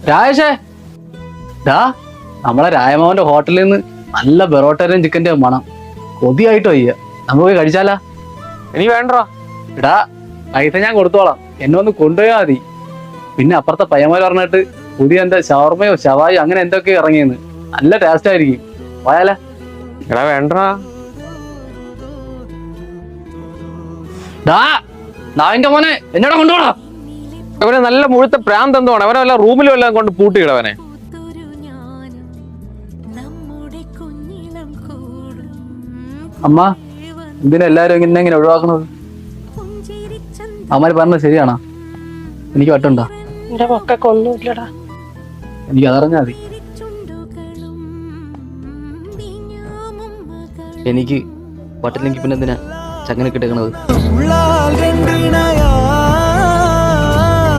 രാജേഷേ ഡാ, നമ്മളെ രായമോഹന്റെ ഹോട്ടലിൽ നിന്ന് നല്ല ബെറോട്ടയും ചിക്കൻ്റെ മണം. കൊതിയായിട്ട് വയ്യ, നമുക്ക് പോയി കഴിച്ചാലാ? എനിക്ക് വേണ്ടോ. ഇടാ, പൈസ ഞാൻ കൊടുത്തോളാം, എന്നെ ഒന്ന് കൊണ്ടുപോയാൽ മതി. പിന്നെ അപ്പുറത്തെ പയ്യന്മാർ പറഞ്ഞിട്ട് പുതിയ എന്താ ഷവർമയോ ഷവായോ അങ്ങനെ എന്തൊക്കെയോ ഇറങ്ങിയെന്ന്, നല്ല ടേസ്റ്റ് ആയിരിക്കും. പോയാലേ? എടാ വേണ്ടടാ. ഡാ, നാവിന്റെ മോനെ എന്നോട് കൊണ്ടുപോടാ. അവനെ നല്ല മുഴുത്ത പ്രാന്ത് എന്തോണ്, അവനെ വല്ല റൂമിലും എല്ലാം കൊണ്ട് പൂട്ടിയിടവനെ. അമ്മ, എന്തിനാ എല്ലാരും ഇങ്ങനെ ഒഴിവാക്കണത്? അമ്മ പറഞ്ഞത് ശരിയാണോ? എനിക്ക് വട്ടുണ്ടോ? എന്റെ മക്കൾക്കൊന്നുമില്ലടാ. എനിക്ക് അതറിഞ്ഞാ മതി. എനിക്ക് വട്ടില്ലെങ്കിൽ പിന്നെ എന്തിനാ ചങ്ങനെ കിട്ടേക്കണത്?